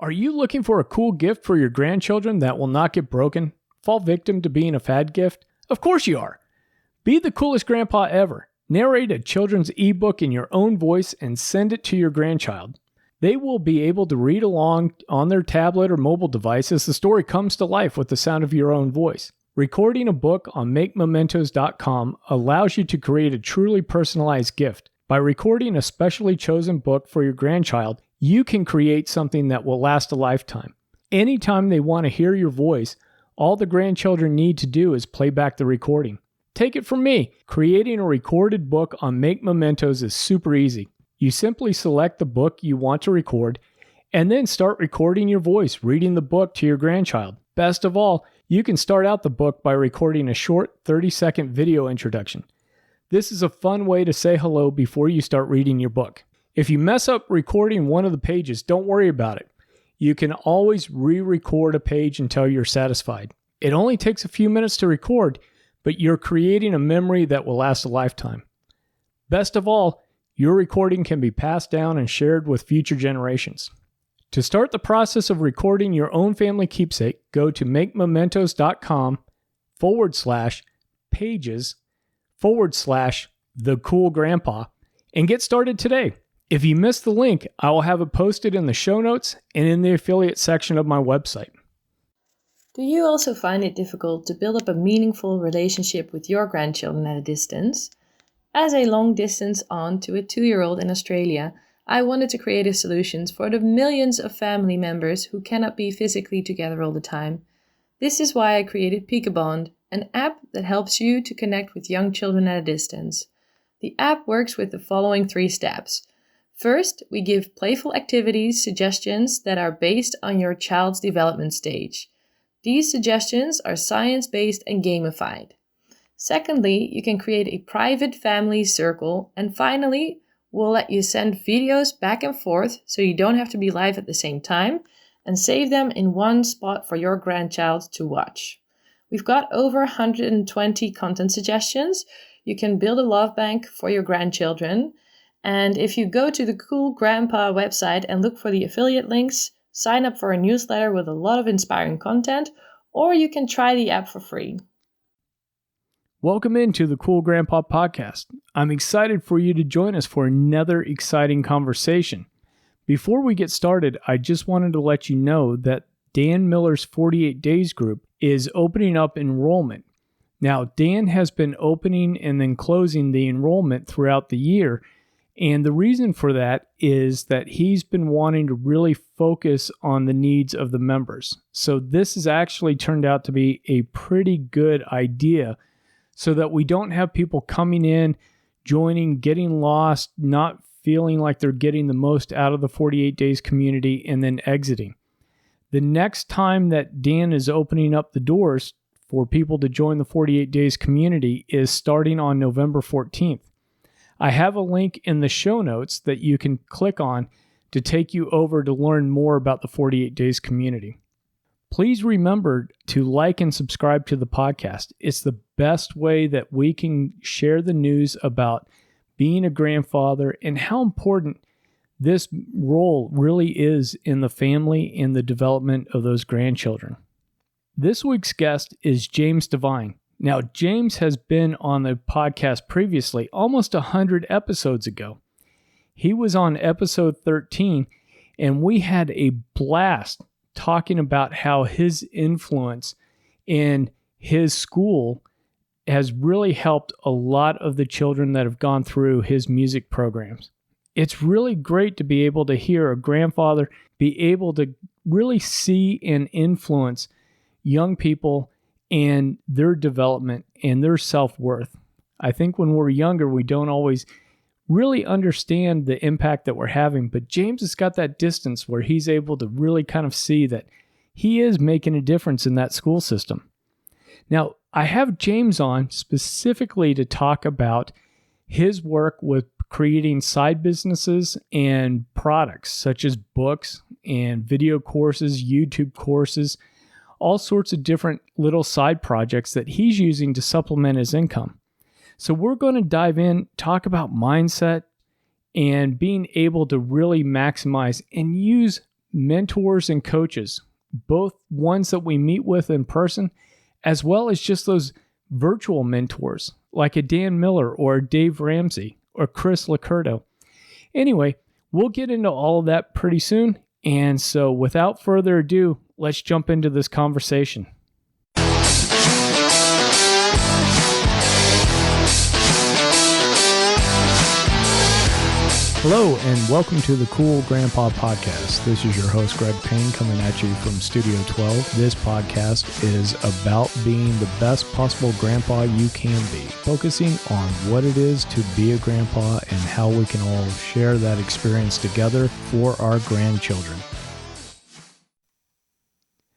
Are you looking for a cool gift for your grandchildren that will not get broken? Fall victim to being a fad gift? Of course you are. Be the coolest grandpa ever. Narrate a children's ebook in your own voice and send it to your grandchild. They will be able to read along on their tablet or mobile device as the story comes to life with the sound of your own voice. Recording a book on MakeMementos.com allows you to create a truly personalized gift. By recording a specially chosen book for your grandchild, you can create something that will last a lifetime. Anytime they want to hear your voice, all the grandchildren need to do is play back the recording. Take it from me, creating a recorded book on Make Mementos is super easy. You simply select the book you want to record, and then start recording your voice reading the book to your grandchild. Best of all, you can start out the book by recording a short 30-second video introduction. This is a fun way to say hello before you start reading your book. If you mess up recording one of the pages, don't worry about it. You can always re-record a page until you're satisfied. It only takes a few minutes to record, but you're creating a memory that will last a lifetime. Best of all, your recording can be passed down and shared with future generations. To start the process of recording your own family keepsake, go to makemementos.com/pages/thecoolgrandpa and get started today. If you missed the link, I will have it posted in the show notes and in the affiliate section of my website. Do you also find it difficult to build up a meaningful relationship with your grandchildren at a distance? As a long-distance aunt to a 2-year-old in Australia, I wanted to create solutions for the millions of family members who cannot be physically together all the time. This is why I created Peekabond, an app that helps you to connect with young children at a distance. The app works with the following 3 steps. First, we give playful activities suggestions that are based on your child's development stage. These suggestions are science-based and gamified. Secondly, you can create a private family circle. And finally, we'll let you send videos back and forth so you don't have to be live at the same time, and save them in one spot for your grandchild to watch. We've got over 120 content suggestions. You can build a love bank for your grandchildren. And if you go to the Cool Grandpa website and look for the affiliate links, sign up for a newsletter with a lot of inspiring content, or you can try the app for free. Welcome into the Cool Grandpa podcast. I'm excited for you to join us for another exciting conversation. Before we get started, I just wanted to let you know that Dan Miller's 48 Days group is opening up enrollment. Now, Dan has been opening and then closing the enrollment throughout the year, and the reason for that is that he's been wanting to really focus on the needs of the members. So this has actually turned out to be a pretty good idea, so that we don't have people coming in, joining, getting lost, not feeling like they're getting the most out of the 48 Days community, and then exiting. The next time that Dan is opening up the doors for people to join the 48 Days community is starting on November 14th. I have a link in the show notes that you can click on to take you over to learn more about the 48 Days community. Please remember to like and subscribe to the podcast. It's the best way that we can share the news about being a grandfather and how important this role really is in the family and the development of those grandchildren. This week's guest is James Devine. Now, James has been on the podcast previously, almost 100 episodes ago. He was on episode 13, and we had a blast talking about how his influence in his school has really helped a lot of the children that have gone through his music programs. It's really great to be able to hear a grandfather be able to really see and influence young people and their development and their self-worth. I think when we're younger, we don't always really understand the impact that we're having, but James has got that distance where he's able to really kind of see that he is making a difference in that school system. Now, I have James on specifically to talk about his work with creating side businesses and products such as books and video courses, YouTube courses, all sorts of different little side projects that he's using to supplement his income. So we're going to dive in, talk about mindset and being able to really maximize and use mentors and coaches, both ones that we meet with in person, as well as just those virtual mentors like a Dan Miller or Dave Ramsey or Chris LoCurto. Anyway, we'll get into all of that pretty soon. And so without further ado, let's jump into this conversation. Hello, and welcome to the Cool Grandpa Podcast. This is your host, Greg Payne, coming at you from Studio 12. This podcast is about being the best possible grandpa you can be, focusing on what it is to be a grandpa and how we can all share that experience together for our grandchildren.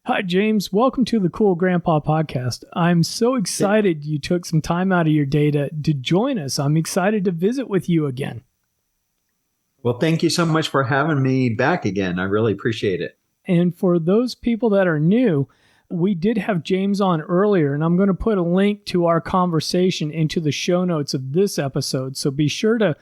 Hi, James. Welcome to the Cool Grandpa Podcast. I'm so excited you took some time out of your day to join us. I'm excited to visit with you again. Well, thank you so much for having me back again. I really appreciate it. And for those people that are new, we did have James on earlier, and I'm going to put a link to our conversation into the show notes of this episode. So be sure to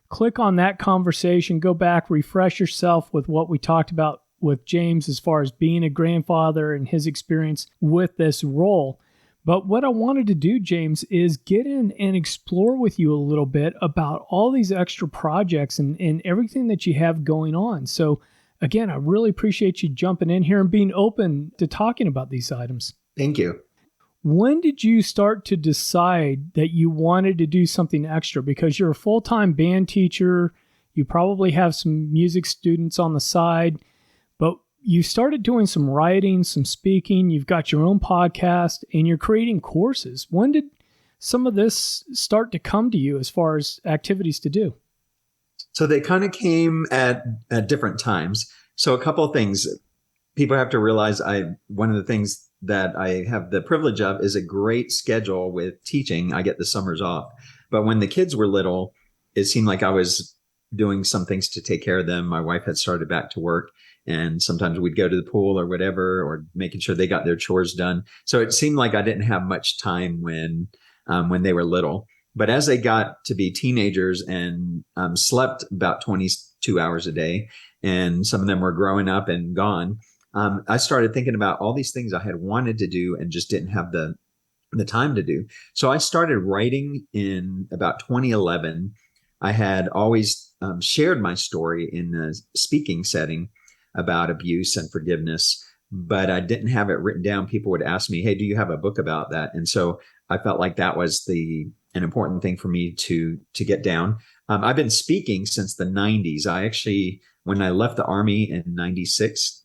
click on that conversation, go back, refresh yourself with what we talked about with James as far as being a grandfather and his experience with this role. But what I wanted to do, James, is get in and explore with you a little bit about all these extra projects and everything that you have going on. So again, I really appreciate you jumping in here and being open to talking about these items. Thank you. When did you start to decide that you wanted to do something extra? Because you're a full-time band teacher, you probably have some music students on the side, but you started doing some writing, some speaking, you've got your own podcast, and you're creating courses. When did some of this start to come to you as far as activities to do? So they kind of came at different times. So a couple of things. People have to realize one of the things that I have the privilege of is a great schedule with teaching. I get the summers off. But when the kids were little, it seemed like I was doing some things to take care of them. My wife had started back to work. And sometimes we'd go to the pool or whatever, or making sure they got their chores done. So it seemed like I didn't have much time when they were little. But as they got to be teenagers and slept about 22 hours a day, and some of them were growing up and gone, I started thinking about all these things I had wanted to do and just didn't have the time to do. So I started writing in about 2011. I had always shared my story in a speaking setting about abuse and forgiveness, but I didn't have it written down. People would ask me, hey, do you have a book about that? And so I felt like that was an important thing for me to get down. I've been speaking since the 90s. I actually, when I left the Army in 96,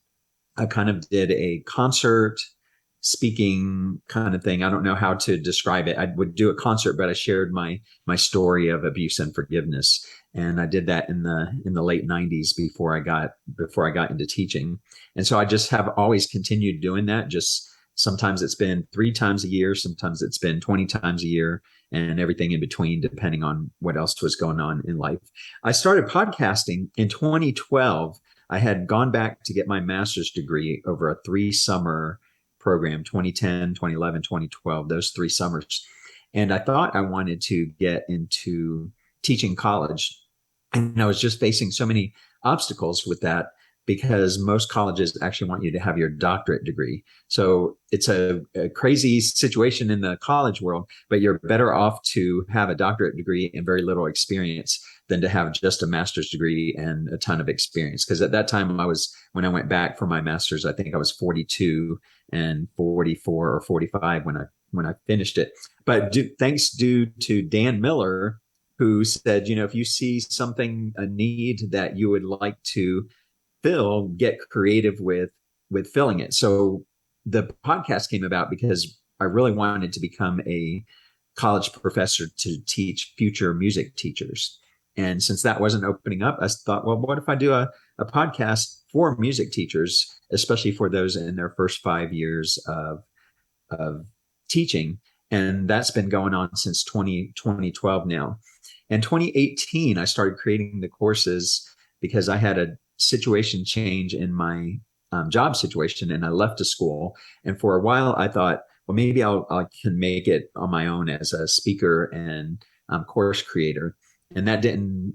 I kind of did a concert speaking kind of thing. I don't know how to describe it. I would do a concert, but I shared my story of abuse and forgiveness. And I did that in the late 90s before I got into teaching. And so I just have always continued doing that. Just sometimes it's been 3 times a year, sometimes it's been 20 times a year, and everything in between, depending on what else was going on in life. I started podcasting in 2012. I had gone back to get my master's degree over a 3-summer program, 2010, 2011, 2012, those 3 summers. And I thought I wanted to get into teaching college. And I was just facing so many obstacles with that because most colleges actually want you to have your doctorate degree. So it's a crazy situation in the college world, but you're better off to have a doctorate degree and very little experience than to have just a master's degree and a ton of experience. Because at that time, when I went back for my master's, I think I was 42 and 44 or 45 when I finished it. But thanks due to Dan Miller, who said, if you see something, a need that you would like to fill, get creative with filling it. So the podcast came about because I really wanted to become a college professor to teach future music teachers. And since that wasn't opening up, I thought, well, what if I do a podcast for music teachers, especially for those in their first 5 years of teaching? And that's been going on since 2012 now. In 2018, I started creating the courses because I had a situation change in my job situation, and I left a school. And for a while, I thought, well, maybe I can make it on my own as a speaker and course creator. And that didn't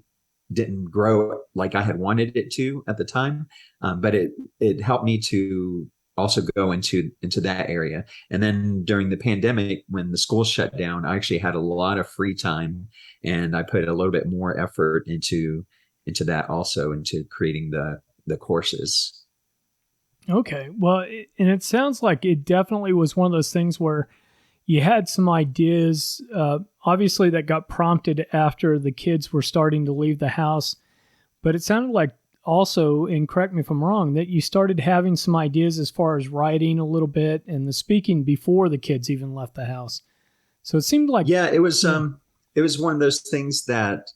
didn't grow like I had wanted it to at the time. But it helped me to also go into that area. And then during the pandemic, when the school shut down, I actually had a lot of free time, and I put a little bit more effort into that also, into creating the courses. Okay. Well, and it sounds like it definitely was one of those things where you had some ideas, obviously, that got prompted after the kids were starting to leave the house. But it sounded like also, and correct me if I'm wrong, that you started having some ideas as far as writing a little bit and the speaking before the kids even left the house. So it seemed like, Yeah, it was one of those things that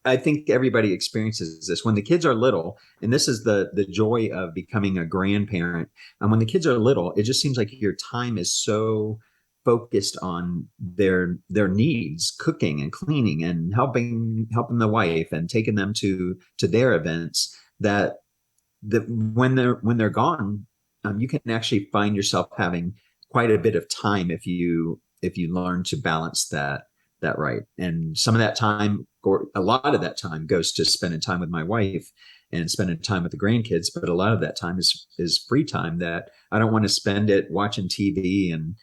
I think everybody experiences this when the kids are little, and this is the joy of becoming a grandparent. And when the kids are little, it just seems like your time is so focused on their needs, cooking and cleaning and helping the wife and taking them to their events, that when they're gone, you can actually find yourself having quite a bit of time if you learn to balance that right. And some of that time, or a lot of that time, goes to spending time with my wife and spending time with the grandkids. But a lot of that time is free time that I don't want to spend it watching TV, and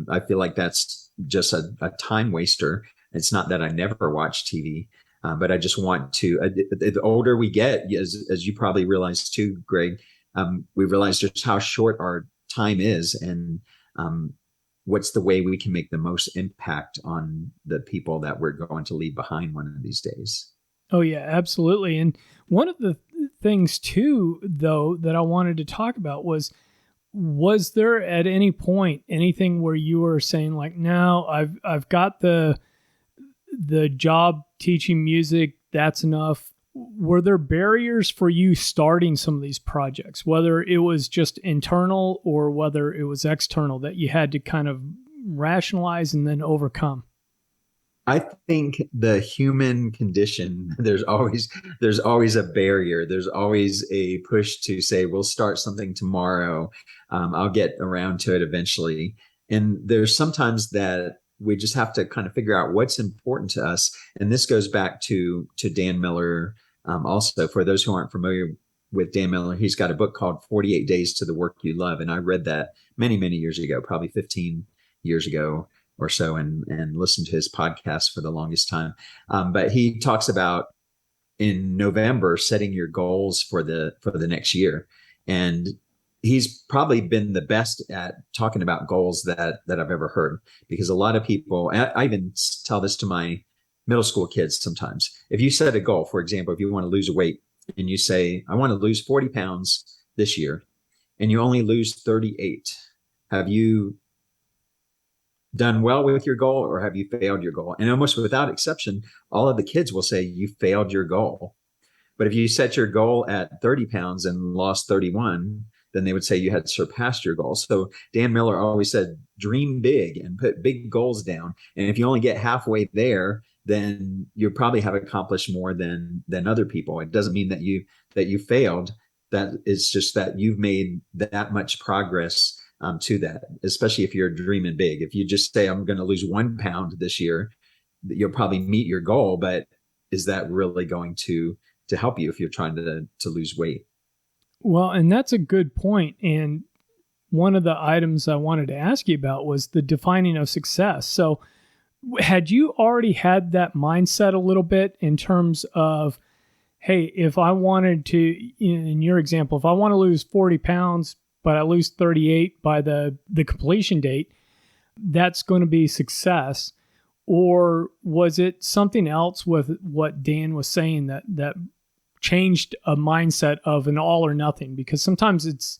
I feel like that's just a time waster. It's not that I never watch TV, but I just want to. The older we get, as you probably realize too, Greg, we realize just how short our time is, and what's the way we can make the most impact on the people that we're going to leave behind one of these days. oh, yeah, absolutely. And one of the things, too, though, that I wanted to talk about was there at any point anything where you were saying like, no, I've got the job teaching music, that's enough? Were there barriers for you starting some of these projects, whether it was just internal or whether it was external, that you had to kind of rationalize and then overcome? I think the human condition, there's always a barrier. There's always a push to say, we'll start something tomorrow. I'll get around to it eventually. And there's sometimes that we just have to kind of figure out what's important to us. And this goes back to Dan Miller. Also, for those who aren't familiar with Dan Miller, he's got a book called 48 Days to the Work You Love. And I read that many, many years ago, probably 15 years ago or so, and listened to his podcast for the longest time. But he talks about in November setting your goals for the next year, and he's probably been the best at talking about goals that I've ever heard, because a lot of people, I even tell this to my middle school kids sometimes. If you set a goal, for example, if you want to lose weight and you say, I want to lose 40 pounds this year, and you only lose 38, have you done well with your goal, or have you failed your goal? And almost without exception, all of the kids will say you failed your goal. But if you set your goal at 30 pounds and lost 31, then they would say you had surpassed your goal. So Dan Miller always said, dream big and put big goals down. And if you only get halfway there, then you probably have accomplished more than other people. It doesn't mean that you failed. That it's just that you've made that much progress to that, especially if you're dreaming big. If you just say, I'm going to lose 1 pound this year, you'll probably meet your goal, but is that really going to help you if you're trying to lose weight? Well, and that's a good point. And one of the items I wanted to ask you about was the defining of success. So had you already had that mindset a little bit in terms of, hey, if I wanted to, in your example, if I want to lose 40 pounds, but I lose 38 by the completion date, that's going to be success? Or was it something else with what Dan was saying that changed a mindset of an all or nothing? Because sometimes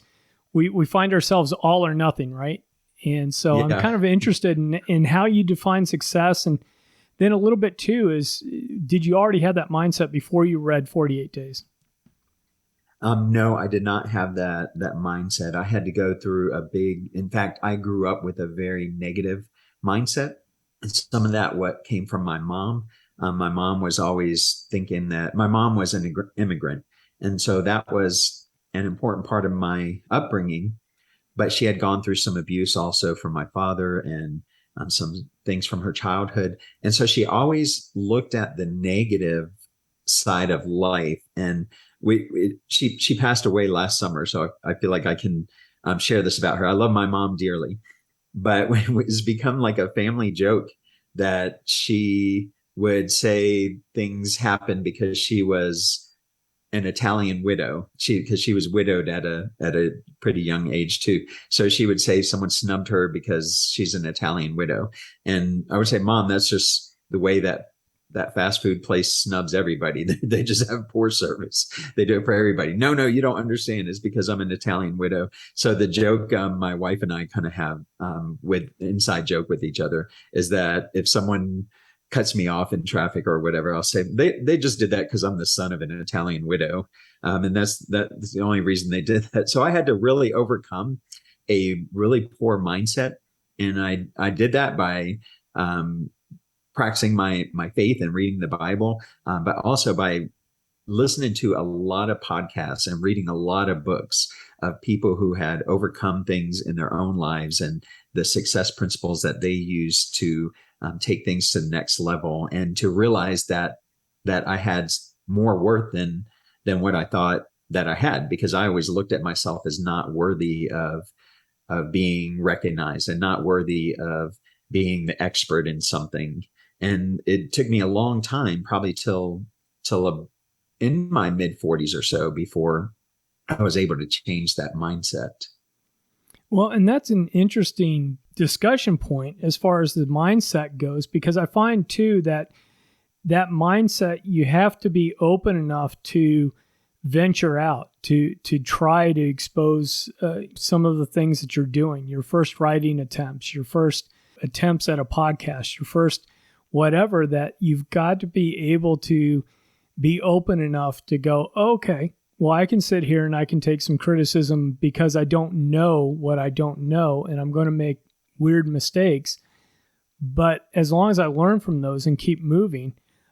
we find ourselves all or nothing, right? And so I'm kind of interested in how you define success. And then a little bit too is, did you already have that mindset before you read 48 Days? No, I did not have that mindset. I had to go through in fact, I grew up with a very negative mindset. And some of that what came from my mom. My mom was always thinking that my mom was an immigrant. And so that was an important part of my upbringing. But she had gone through some abuse also from my father, and some things from her childhood. And so she always looked at the negative side of life. And she passed away last summer, so I feel like I can share this about her. I love my mom dearly, but it's become like a family joke that she would say things happened because she was an Italian widow. Because she was widowed at a pretty young age too. So she would say someone snubbed her because she's an Italian widow. And I would say, Mom, that's just the way that fast food place snubs everybody. They just have poor service. They do it for everybody. No, you don't understand. It's because I'm an Italian widow. So the joke my wife and I kind of have with inside joke with each other is that if someone cuts me off in traffic or whatever, I'll say they just did that because I'm the son of an Italian widow, and that's the only reason they did that. So I had to really overcome a really poor mindset, and I did that by practicing my faith and reading the Bible, but also by listening to a lot of podcasts and reading a lot of books of people who had overcome things in their own lives and the success principles that they use to take things to the next level, and to realize that I had more worth than what I thought that I had, because I always looked at myself as not worthy of being recognized and not worthy of being the expert in something. And it took me a long time, probably till in my mid 40s or so, before I was able to change that mindset. Well, and that's an interesting discussion point as far as the mindset goes, because I find too that mindset, you have to be open enough to venture out, to try to expose some of the things that you're doing, your first writing attempts, your first attempts at a podcast, your first whatever, that you've got to be able to be open enough to go, okay, well, I can sit here and I can take some criticism because I don't know what I don't know, and I'm going to make weird mistakes. But as long as I learn from those and keep moving,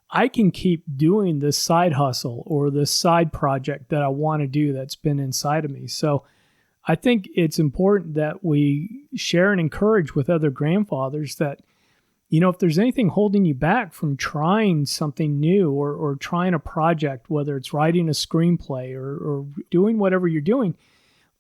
I can keep doing this side hustle or this side project that I want to do that's been inside of me. So I think it's important that we share and encourage with other grandfathers that, you know, if there's anything holding you back from trying something new or trying a project, whether it's writing a screenplay or doing whatever you're doing,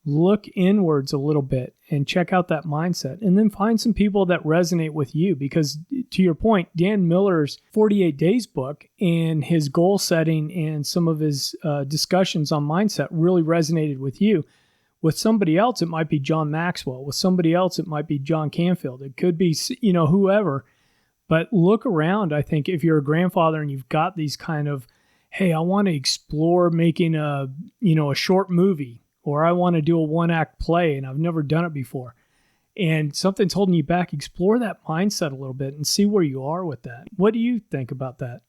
look inwards a little bit and check out that mindset, and then find some people that resonate with you. Because to your point, Dan Miller's 48 Days book and his goal setting and some of his discussions on mindset really resonated with you. With somebody else, it might be John Maxwell. With somebody else, it might be John Canfield. It could be, whoever. But look around. I think if you're a grandfather and you've got these kind of, hey, I want to explore making a short movie, or I want to do a one-act play and I've never done it before, and something's holding you back, explore that mindset a little bit and see where you are with that. What do you think about that?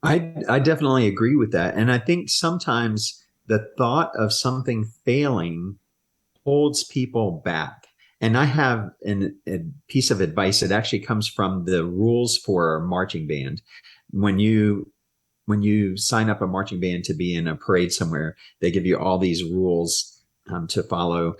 I definitely agree with that. And I think sometimes the thought of something failing holds people back. And I have a piece of advice that actually comes from the rules for a marching band. When you sign up a marching band to be in a parade somewhere, they give you all these rules to follow.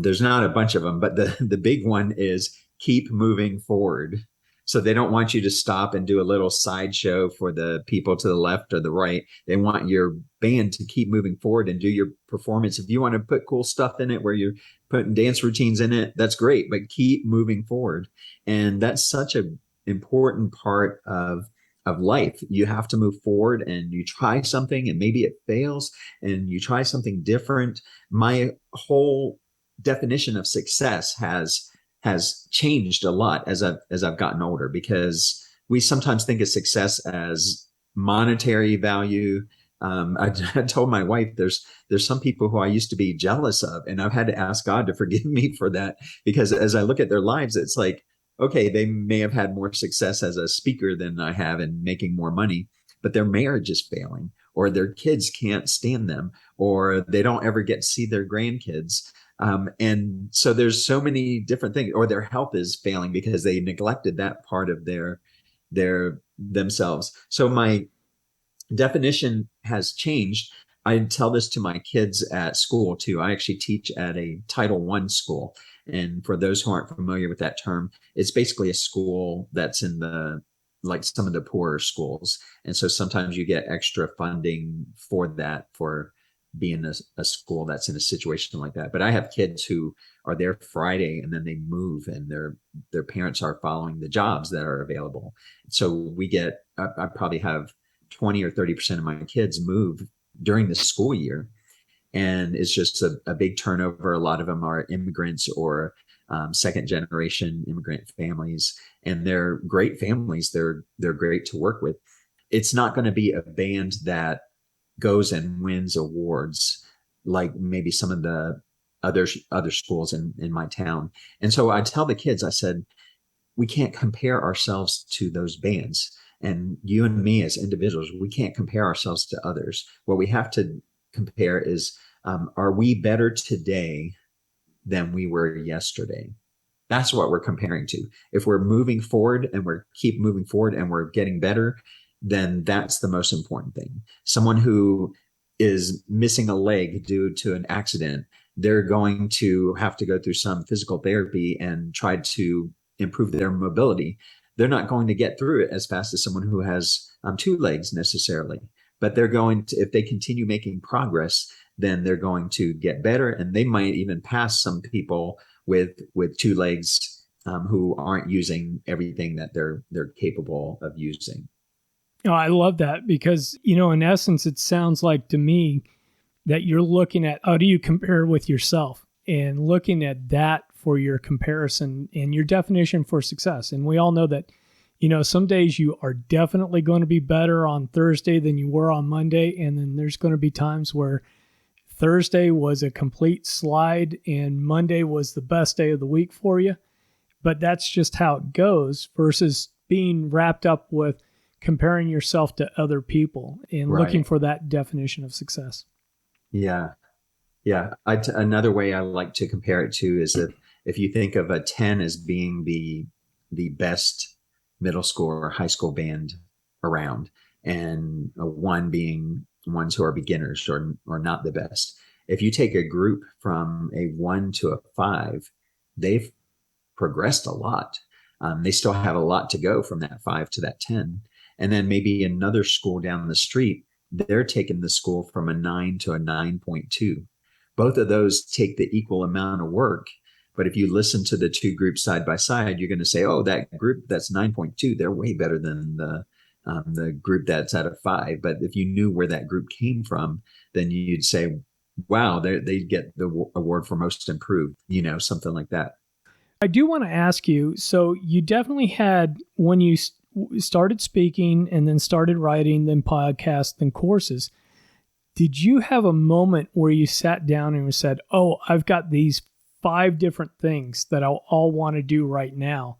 There's not a bunch of them, but the big one is keep moving forward. So they don't want you to stop and do a little sideshow for the people to the left or the right. They want your band to keep moving forward and do your performance. If you want to put cool stuff in it where you're putting dance routines in it, that's great, but keep moving forward. And that's such an important part of life. You have to move forward, and you try something and maybe it fails and you try something different. My whole definition of success has changed a lot as I've gotten older, because we sometimes think of success as monetary value. I told my wife there's some people who I used to be jealous of, and I've had to ask God to forgive me for that, because as I look at their lives, it's like, okay, they may have had more success as a speaker than I have in making more money, but their marriage is failing, or their kids can't stand them, or they don't ever get to see their grandkids. And so there's so many different things, or their health is failing because they neglected that part of their themselves. So my definition has changed. I tell this to my kids at school too. I actually teach at a Title I school. And for those who aren't familiar with that term, it's basically a school that's in the like some of the poorer schools. And so sometimes you get extra funding for that, for being a school that's in a situation like that. But I have kids who are there Friday and then they move, and their parents are following the jobs that are available. So we get, I probably have 20 or 30% of my kids move during the school year. And it's just a big turnover. A lot of them are immigrants or second generation immigrant families, and they're great families. They're great to work with. It's not going to be a band that goes and wins awards like maybe some of the other schools in my town. And so I tell the kids, I said, we can't compare ourselves to those bands. And you and me as individuals, we can't compare ourselves to others. What we have to compare is, are we better today than we were yesterday? That's what we're comparing to. If we're moving forward and we're keep moving forward and we're getting better, then that's the most important thing. Someone who is missing a leg due to an accident, they're going to have to go through some physical therapy and try to improve their mobility. They're not going to get through it as fast as someone who has two legs necessarily, but they're going to, if they continue making progress, then they're going to get better, and they might even pass some people with two legs who aren't using everything that they're capable of using. Oh, I love that because, in essence, it sounds like to me that you're looking at how do you compare with yourself and looking at that for your comparison and your definition for success. And we all know that, some days you are definitely going to be better on Thursday than you were on Monday. And then there's going to be times where Thursday was a complete slide and Monday was the best day of the week for you. But that's just how it goes versus being wrapped up with comparing yourself to other people and looking for that definition of success. Yeah. Yeah. Another way I like to compare it to is that if you think of a 10 as being the best middle school or high school band around, and a 1 being ones who are beginners or not the best. If you take a group from a 1 to a 5, they've progressed a lot. They still have a lot to go from that 5 to that 10. And then maybe another school down the street, they're taking the school from a 9 to a 9.2. Both of those take the equal amount of work. But if you listen to the two groups side by side, you're going to say, oh, that group that's 9.2, they're way better than the group that's at a 5. But if you knew where that group came from, then you'd say, wow, they get the award for most improved, something like that. I do want to ask you, so you definitely had, when you started speaking and then started writing, then podcasts, then courses, did you have a moment where you sat down and said, oh, I've got these 5 different things that I all want to do right now?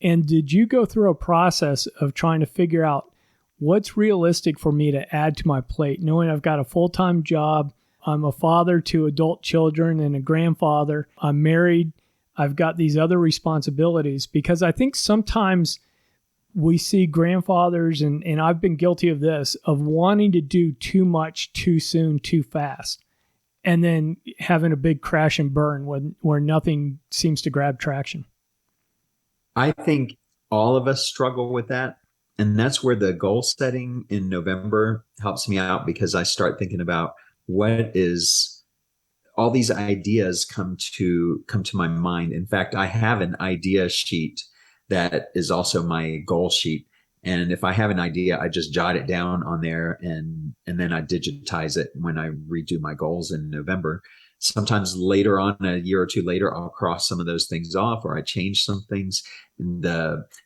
And did you go through a process of trying to figure out what's realistic for me to add to my plate, knowing I've got a full-time job, I'm a father to adult children and a grandfather, I'm married, I've got these other responsibilities? Because I think sometimes we see grandfathers, and I've been guilty of this, of wanting to do too much too soon, too fast, and then having a big crash and burn where nothing seems to grab traction. I think all of us struggle with that. And that's where the goal setting in November helps me out, because I start thinking about what is all these ideas come to my mind. In fact, I have an idea sheet that is also my goal sheet. And if I have an idea, I just jot it down on there, and then I digitize it when I redo my goals in November. Sometimes later on, a year or two later, I'll cross some of those things off, or I change some things. And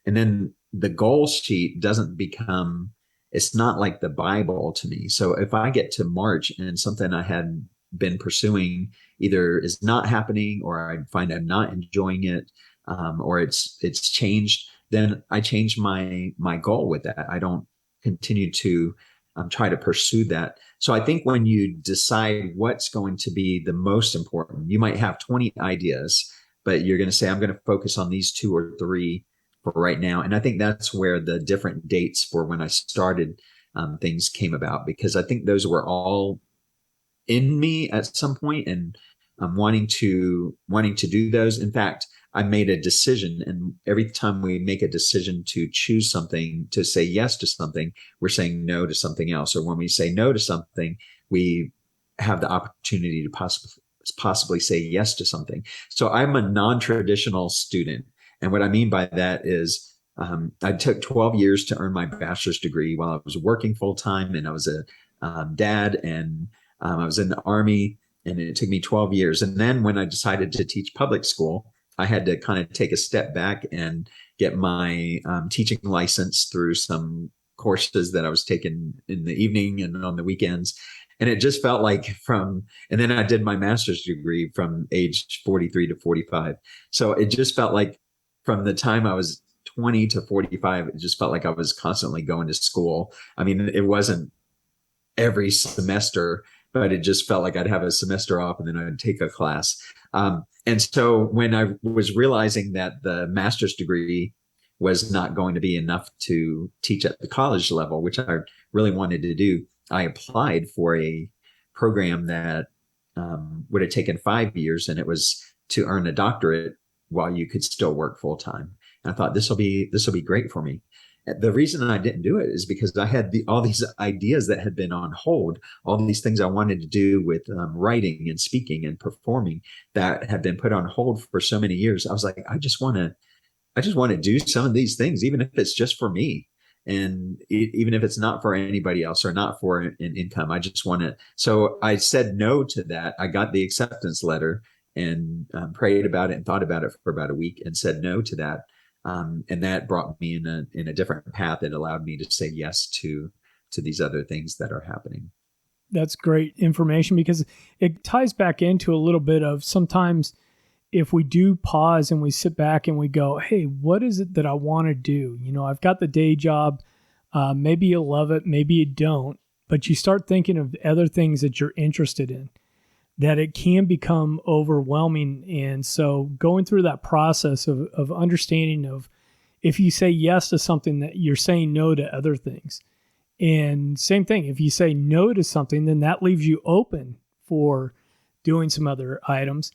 then the goal sheet doesn't become, it's not like the Bible to me. So if I get to March and something I had been pursuing either is not happening, or I find I'm not enjoying it, or it's changed, then I change my goal with that. I don't continue to try to pursue that. So I think when you decide what's going to be the most important, you might have 20 ideas, but you're going to say, I'm going to focus on these 2 or 3 for right now. And I think that's where the different dates for when I started things came about, because I think those were all in me at some point. And wanting to do those. In fact, I made a decision, and every time we make a decision to choose something, to say yes to something, we're saying no to something else. Or when we say no to something, we have the opportunity to possibly say yes to something. So I'm a non-traditional student. And what I mean by that is I took 12 years to earn my bachelor's degree while I was working full time, and I was a dad, and I was in the Army, and it took me 12 years. And then when I decided to teach public school, I had to kind of take a step back and get my teaching license through some courses that I was taking in the evening and on the weekends. And it just felt like and then I did my master's degree from age 43 to 45. So it just felt like from the time I was 20 to 45, it just felt like I was constantly going to school. I mean, it wasn't every semester, but it just felt like I'd have a semester off and then I'd take a class. And so when I was realizing that the master's degree was not going to be enough to teach at the college level, which I really wanted to do, I applied for a program that would have taken 5 years, and it was to earn a doctorate while you could still work full time. And I thought this will be great for me. The reason I didn't do it is because I had all these ideas that had been on hold, all these things I wanted to do with writing and speaking and performing that had been put on hold for so many years. I was like, I just want to do some of these things, even if it's just for me. And even if it's not for anybody else or not for an income, I just want to. So I said no to that. I got the acceptance letter and prayed about it and thought about it for about a week and said no to that. And that brought me in a different path. It allowed me to say yes to these other things that are happening. That's great information, because it ties back into a little bit of sometimes if we do pause and we sit back and we go, hey, what is it that I want to do? You know, I've got the day job. Maybe you love it, maybe you don't, but you start thinking of other things that you're interested in, that it can become overwhelming. And so going through that process of understanding of, if you say yes to something, that you're saying no to other things. And same thing, if you say no to something, then that leaves you open for doing some other items.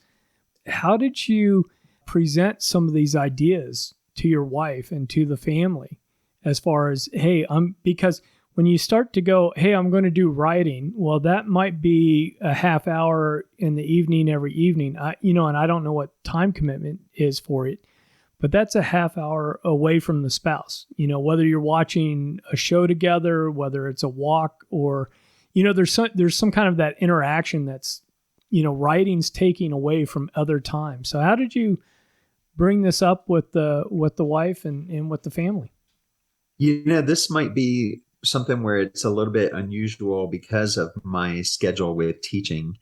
How did you present some of these ideas to your wife and to the family as far as, hey, because when you start to go, hey, I'm going to do writing, well, that might be a half hour in the evening every evening, and I don't know what time commitment is for it, but that's a half hour away from the spouse, whether you're watching a show together, whether it's a walk, or, there's some kind of that interaction that's, writing's taking away from other time. So how did you bring this up with the wife and with the family? This might be something where it's a little bit unusual because of my schedule with teaching.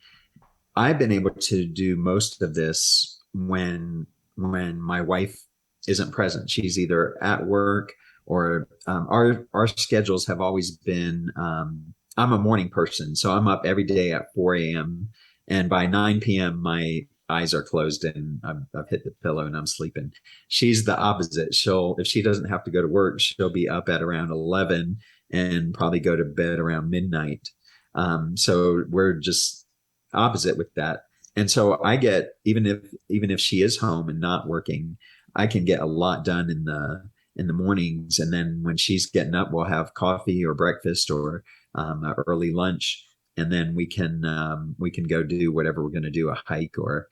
I've been able to do most of this when my wife isn't present. She's either at work or our schedules have always been, I'm a morning person, so I'm up every day at 4 a.m. And by 9 p.m., my eyes are closed and I've hit the pillow and I'm sleeping. She's the opposite. If she doesn't have to go to work, she'll be up at around 11 and probably go to bed around midnight. So we're just opposite with that. And so I get, even if she is home and not working, I can get a lot done in the mornings. And then when she's getting up, we'll have coffee or breakfast or an early lunch. And then we can go do whatever we're going to do, a hike or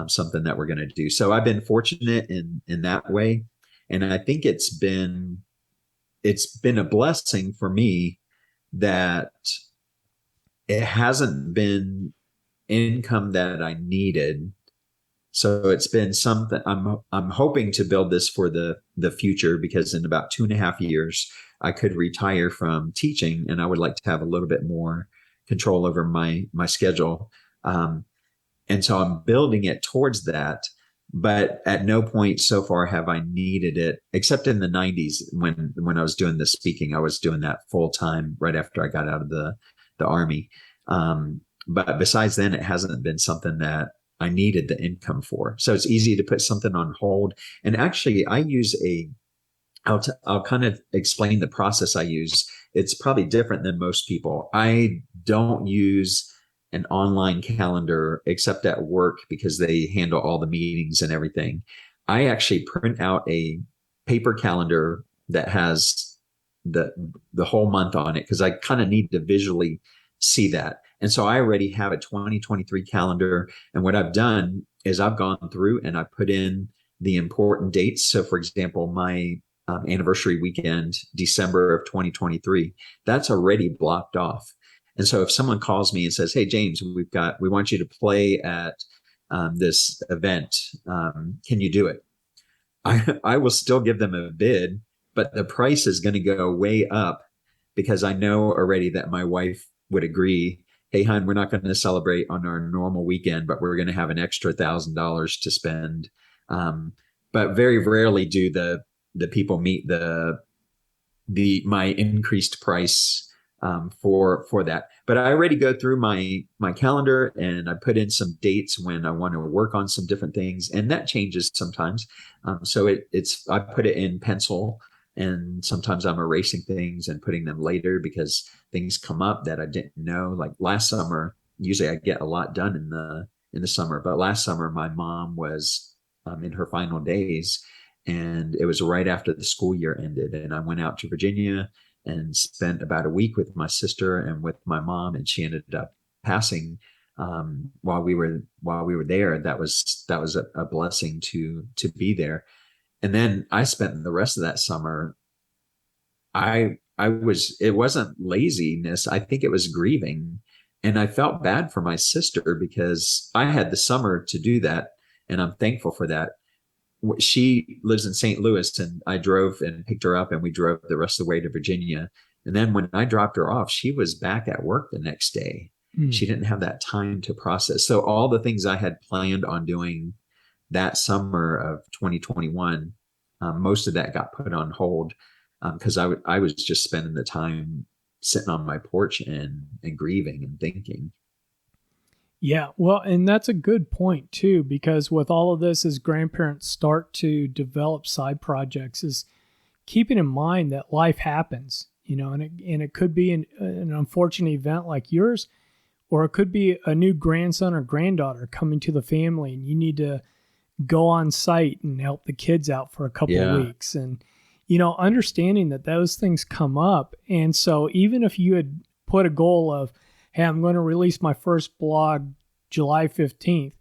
something that we're going to do. So I've been fortunate in that way. And I think it's been a blessing for me that it hasn't been income that I needed. So it's been something I'm hoping to build this for the future, because in about 2.5 years, I could retire from teaching and I would like to have a little bit more control over my schedule. And so I'm building it towards that. But at no point so far have I needed it, except in the 90s when I was doing the speaking. I was doing that full time right after I got out of the Army. But besides then, it hasn't been something that I needed the income for. So it's easy to put something on hold. And actually, I'll kind of explain the process I use. It's probably different than most people. I don't use an online calendar except at work because they handle all the meetings and everything. I actually print out a paper calendar that has the the whole month on it because I kind of need to visually see that. And so I already have a 2023 calendar. And what I've done is I've gone through and I put in the important dates. So, for example, my anniversary weekend, December of 2023, that's already blocked off. And so if someone calls me and says, "Hey, James, we want you to play at this event. Can you do it?" I will still give them a bid, but the price is going to go way up because I know already that my wife would agree. Hey, hon, we're not going to celebrate on our normal weekend, but we're going to have an extra $1,000 to spend. But very rarely do the people meet my increased price for that. But I already go through my calendar and I put in some dates when I want to work on some different things, and that changes sometimes. So I put it in pencil, and sometimes I'm erasing things and putting them later because things come up that I didn't know. Like last summer, usually I get a lot done in the summer, but last summer my mom was in her final days, and it was right after the school year ended, and I went out to Virginia and spent about a week with my sister and with my mom, and she ended up passing while we were there. That was a blessing to be there. And then I spent the rest of that summer. It wasn't laziness. I think it was grieving, and I felt bad for my sister because I had the summer to do that, and I'm thankful for that. She lives in St. Louis, and I drove and picked her up, and we drove the rest of the way to Virginia. And then when I dropped her off, she was back at work the next day. She didn't have that time to process. So all the things I had planned on doing that summer of 2021, most of that got put on hold because I was just spending the time sitting on my porch and grieving and thinking. Yeah, well, and that's a good point too, because with all of this, as grandparents start to develop side projects, is keeping in mind that life happens, and it could be an unfortunate event like yours, or it could be a new grandson or granddaughter coming to the family, and you need to go on site and help the kids out for a couple of weeks, and understanding that those things come up, and so even if you had put a goal of, hey, I'm going to release my first blog July 15th.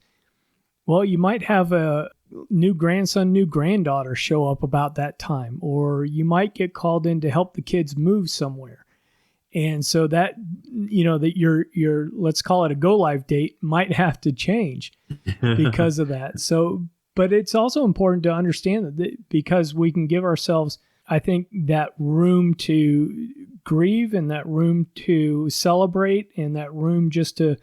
Well, you might have a new grandson, new granddaughter show up about that time, or you might get called in to help the kids move somewhere. And so that, that your let's call it a go live date might have to change because of that. So, but it's also important to understand that because we can give ourselves, I think, that room to grieve and that room to celebrate and that room just to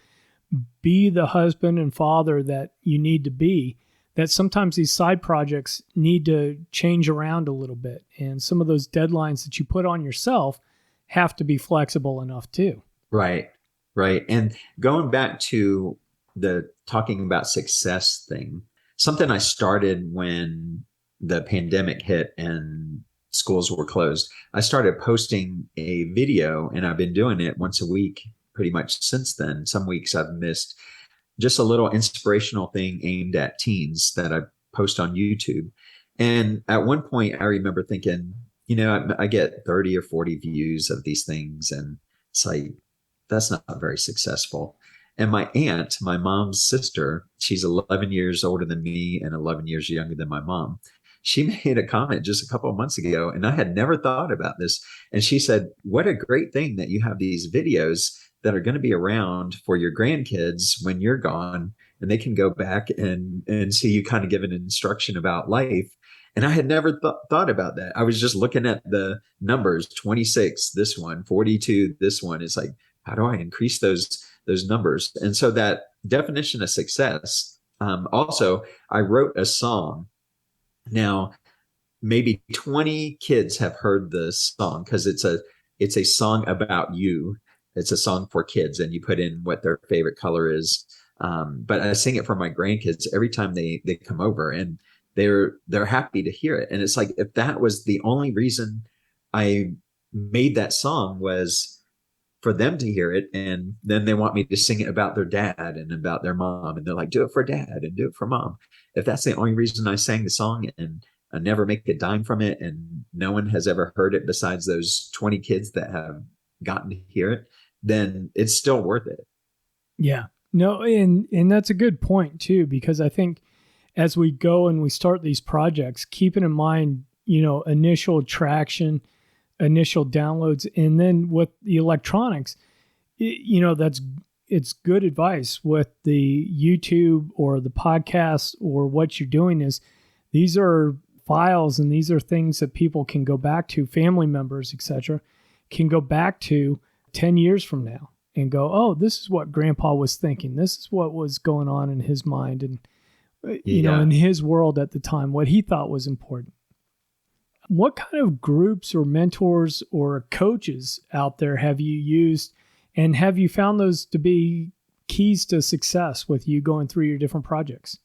be the husband and father that you need to be, that sometimes these side projects need to change around a little bit. And some of those deadlines that you put on yourself have to be flexible enough too. Right. Right. And going back to the talking about success thing, something I started when the pandemic hit and schools were closed, I started posting a video, and I've been doing it once a week pretty much since then. Some weeks I've missed, just a little inspirational thing aimed at teens that I post on YouTube. And at one point I remember thinking, I get 30 or 40 views of these things, and it's like, that's not very successful. And my aunt, my mom's sister, she's 11 years older than me and 11 years younger than my mom. She made a comment just a couple of months ago, and I had never thought about this. And she said, "What a great thing that you have these videos that are going to be around for your grandkids when you're gone, and they can go back and see you kind of give an instruction about life." And I had never thought about that. I was just looking at the numbers, 26, this one, 42, this one. It's like, how do I increase those numbers? And so that definition of success. Also, I wrote a song. Now, maybe 20 kids have heard the song because it's a song about you. It's a song for kids, and you put in what their favorite color is. But I sing it for my grandkids every time they come over, and they're happy to hear it. And it's like, if that was the only reason I made that song, was for them to hear it. And then they want me to sing it about their dad and about their mom. And they're like, do it for dad and do it for mom. If that's the only reason I sang the song and I never make a dime from it and no one has ever heard it besides those 20 kids that have gotten to hear it, then it's still worth it. Yeah. No, and that's a good point too, because I think as we go and we start these projects, keeping in mind, initial traction, initial downloads, and then with the electronics, it's good advice with the YouTube or the podcast or what you're doing is these are files and these are things that people can go back to, family members, etc., can go back to 10 years from now and go, oh, this is what grandpa was thinking. This is what was going on in his mind and, in his world at the time, what he thought was important. What kind of groups or mentors or coaches out there have you used, and have you found those to be keys to success with you going through your different projects?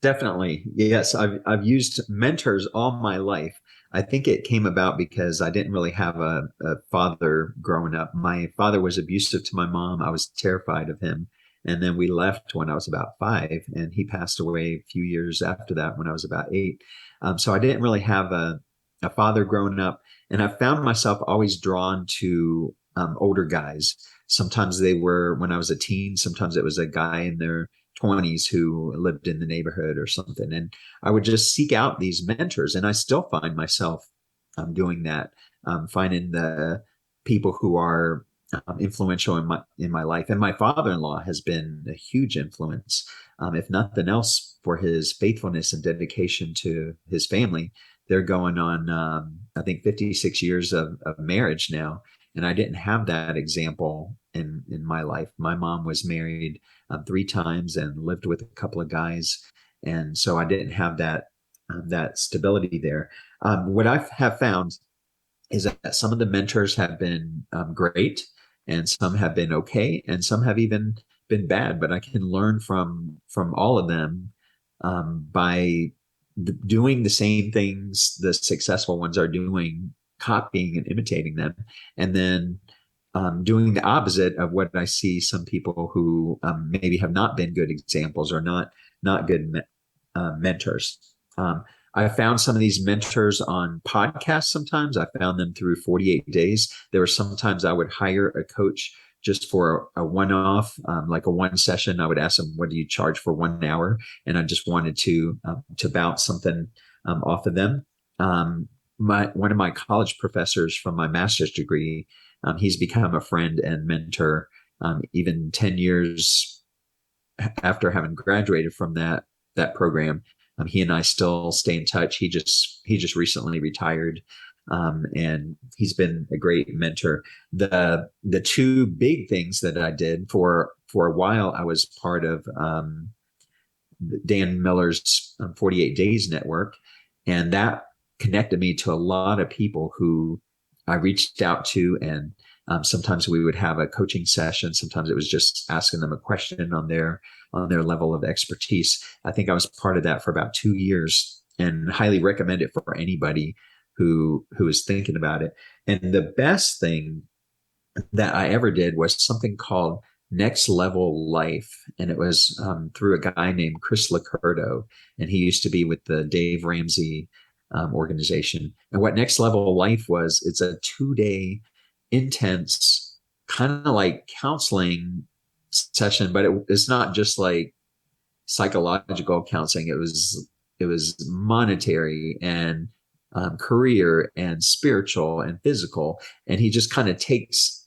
Definitely. Yes. I've used mentors all my life. I think it came about because I didn't really have a father growing up. My father was abusive to my mom. I was terrified of him. And then we left when I was about 5, and he passed away a few years after that when I was about 8. So I didn't really have a father growing up. And I found myself always drawn to older guys. Sometimes they were when I was a teen. Sometimes it was a guy in their 20s who lived in the neighborhood or something. And I would just seek out these mentors. And I still find myself doing that, finding the people who are influential in my life. And my father-in-law has been a huge influence, if nothing else, for his faithfulness and dedication to his family. They're going on, I think, 56 years of marriage now. And I didn't have that example in my life. My mom was married 3 times and lived with a couple of guys. And so I didn't have that stability there. What I have found is that some of the mentors have been great, and some have been okay, and some have even been bad. But I can learn from all of them by doing the same things the successful ones are doing, copying and imitating them, and then doing the opposite of what I see some people who maybe have not been good examples or not good mentors. I found some of these mentors on podcasts. Sometimes I found them through 48 Days. There were sometimes I would hire a coach just for a one-off, like a one session. I would ask them, what do you charge for 1 hour? And I just wanted to bounce something off of them. One of my college professors from my master's degree, he's become a friend and mentor, even 10 years after having graduated from that program. He and I still stay in touch. He just recently retired, and he's been a great mentor. The 2 big things that I did for a while, I was part of Dan Miller's 48 Days network, and that connected me to a lot of people who I reached out to, and sometimes we would have a coaching session. Sometimes it was just asking them a question on their level of expertise. I think I was part of that for about 2 years, and highly recommend it for anybody who is thinking about it. And the best thing that I ever did was something called Next Level Life. And it was through a guy named Chris LoCurto. And he used to be with the Dave Ramsey organization. And what Next Level Life was, it's a 2-day intense kind of like counseling session, but it's not just like psychological counseling. It was monetary and career and spiritual and physical. And he just kind of takes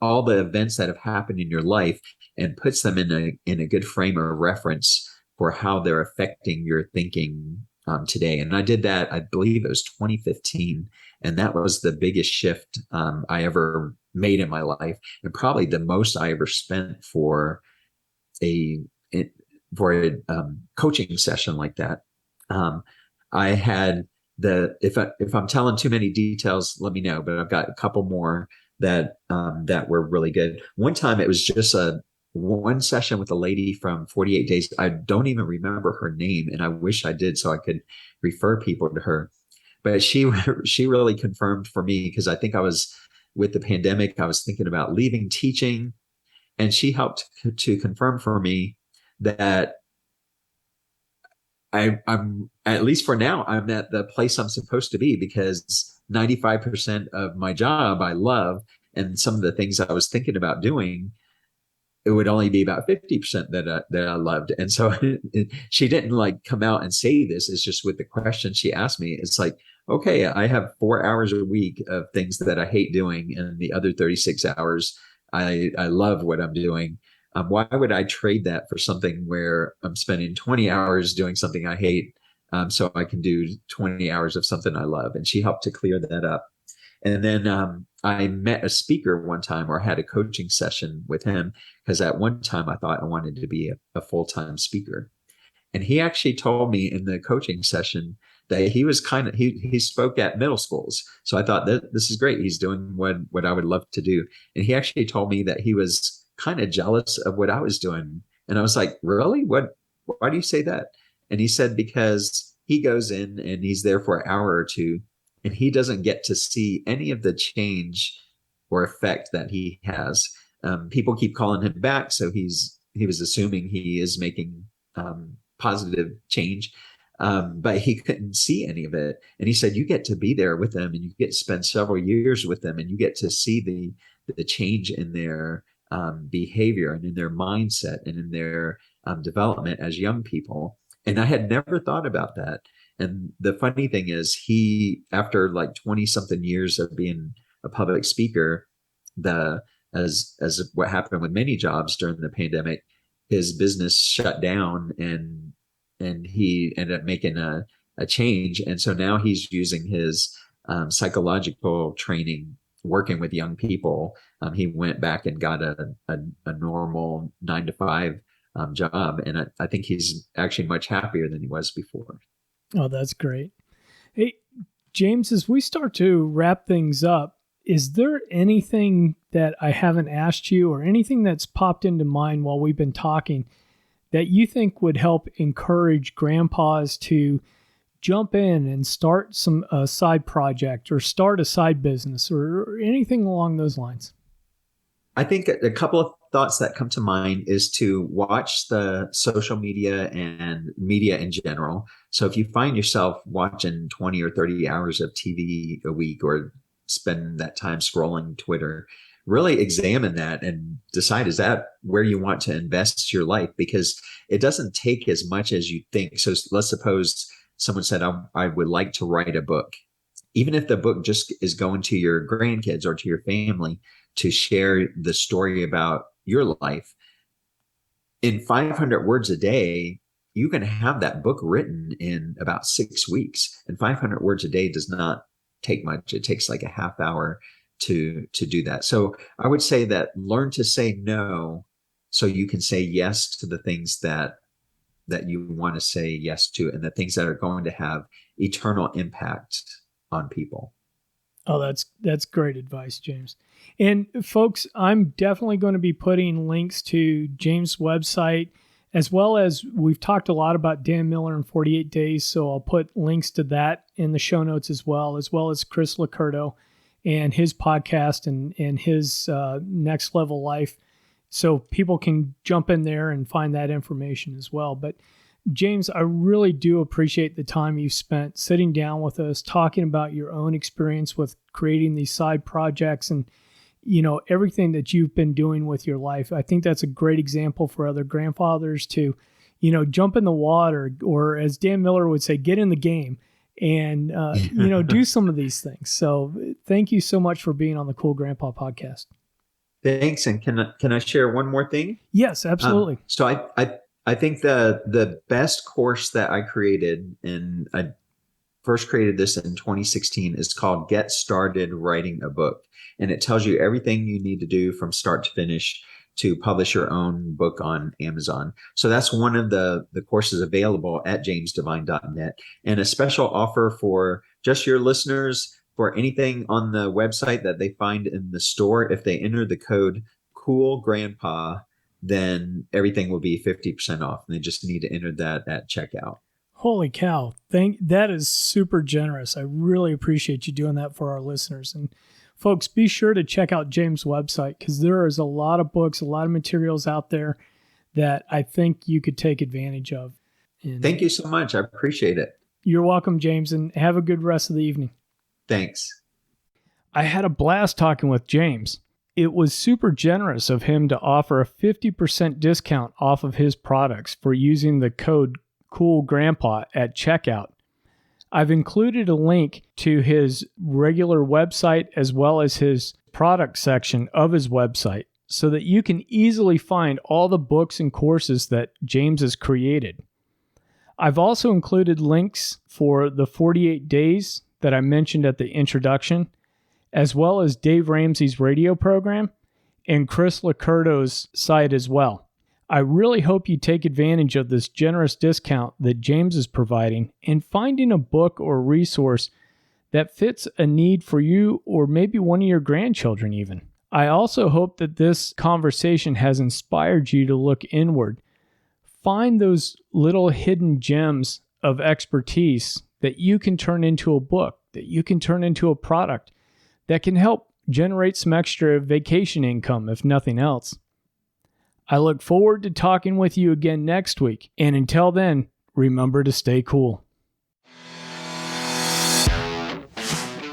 all the events that have happened in your life and puts them in a good frame of reference for how they're affecting your thinking today. And I did that, I believe it was 2015. And that was the biggest shift I ever made in my life, and probably the most I ever spent for a coaching session like that. I had if I'm telling too many details, let me know, but I've got a couple more that were really good. One time it was just one session with a lady from 48 Days. I don't even remember her name, and I wish I did so I could refer people to her. But she really confirmed for me, because I think I was with the pandemic, I was thinking about leaving teaching, and she helped to confirm for me that I'm, at least for now, I'm at the place I'm supposed to be, because 95% of my job I love, and some of the things I was thinking about doing, it would only be about 50% that I loved. And so she didn't like come out and say this. It's just with the question she asked me, it's like, okay, I have 4 hours a week of things that I hate doing, and the other 36 hours, I love what I'm doing. Why would I trade that for something where I'm spending 20 hours doing something I hate, so I can do 20 hours of something I love? And she helped to clear that up. And then I met a speaker one time, or had a coaching session with him, because at one time I thought I wanted to be a full-time speaker. And he actually told me in the coaching session that he was he spoke at middle schools. So I thought that this is great. He's doing what I would love to do. And he actually told me that he was kind of jealous of what I was doing. And I was like, really? Why do you say that? And he said, because he goes in and he's there for an hour or two, and he doesn't get to see any of the change or effect that he has. People keep calling him back, so he was assuming he is making positive change, but he couldn't see any of it. And he said, you get to be there with them, and you get to spend several years with them, and you get to see the change in their behavior, and in their mindset, and in their development as young people. And I had never thought about that. And the funny thing is, he, after like 20 something years of being a public speaker, as what happened with many jobs during the pandemic, his business shut down, and he ended up making a change. And so now he's using his psychological training, working with young people. He went back and got a normal 9 to 5 job. And I think he's actually much happier than he was before. Oh, that's great. Hey, James, as we start to wrap things up, is there anything that I haven't asked you, or anything that's popped into mind while we've been talking, that you think would help encourage grandpas to jump in and start some side project, or start a side business, or anything along those lines? I think a couple of thoughts that come to mind is to watch the social media and media in general. So if you find yourself watching 20 or 30 hours of TV a week, or spend that time scrolling Twitter, really examine that and decide, is that where you want to invest your life? Because it doesn't take as much as you think. So let's suppose someone said, I would like to write a book. Even if the book just is going to your grandkids or to your family to share the story about your life, in 500 words a day, you can have that book written in about 6 weeks. And 500 words a day does not take much. It takes like a half hour to do that. So I would say that learn to say no, so you can say yes to the things that you want to say yes to, and the things that are going to have eternal impact on people. Oh, that's great advice, James. And folks, I'm definitely going to be putting links to James' website, as well as we've talked a lot about Dan Miller in 48 Days. So I'll put links to that in the show notes as well as Chris LoCurto and his podcast and his Next Level Life. So people can jump in there and find that information as well. But James, I really do appreciate the time you spent sitting down with us, talking about your own experience with creating these side projects, and everything that you've been doing with your life. I think that's a great example for other grandfathers to, jump in the water, or as Dan Miller would say, get in the game and, do some of these things. So thank you so much for being on the Cool Grandpa podcast. Thanks. And can I share one more thing? Yes, absolutely. So I think the best course that I created, and I first created this in 2016, is called Get Started Writing a Book. And it tells you everything you need to do from start to finish to publish your own book on Amazon. So that's one of the courses available at jamesdevine.net. And a special offer for just your listeners, for anything on the website that they find in the store, if they enter the code Cool Grandpa, then everything will be 50% off. And they just need to enter that at checkout. Holy cow. That is super generous. I really appreciate you doing that for our listeners. And Folks, be sure to check out James' website because there is a lot of books, a lot of materials out there that I think you could take advantage of. And thank you so much. I appreciate it. You're welcome, James, and have a good rest of the evening. Thanks. I had a blast talking with James. It was super generous of him to offer a 50% discount off of his products for using the code COOLGRANDPA at checkout. I've included a link to his regular website as well as his product section of his website so that you can easily find all the books and courses that James has created. I've also included links for the 48 days that I mentioned at the introduction, as well as Dave Ramsey's radio program and Chris LoCurto's site as well. I really hope you take advantage of this generous discount that James is providing and finding a book or resource that fits a need for you or maybe one of your grandchildren even. I also hope that this conversation has inspired you to look inward. Find those little hidden gems of expertise that you can turn into a book, that you can turn into a product that can help generate some extra vacation income, if nothing else. I look forward to talking with you again next week. And until then, remember to stay cool.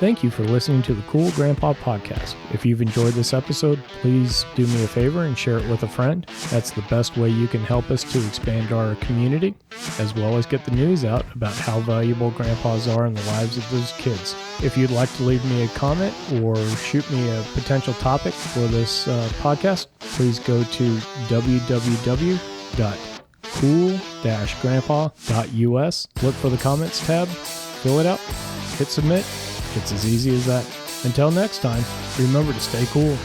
Thank you for listening to the Cool Grandpa Podcast. If you've enjoyed this episode, please do me a favor and share it with a friend. That's the best way you can help us to expand our community, as well as get the news out about how valuable grandpas are in the lives of those kids. If you'd like to leave me a comment or shoot me a potential topic for this podcast, please go to www.cool-grandpa.us. Look for the comments tab, fill it out, hit submit. It's as easy as that. Until next time, remember to stay cool.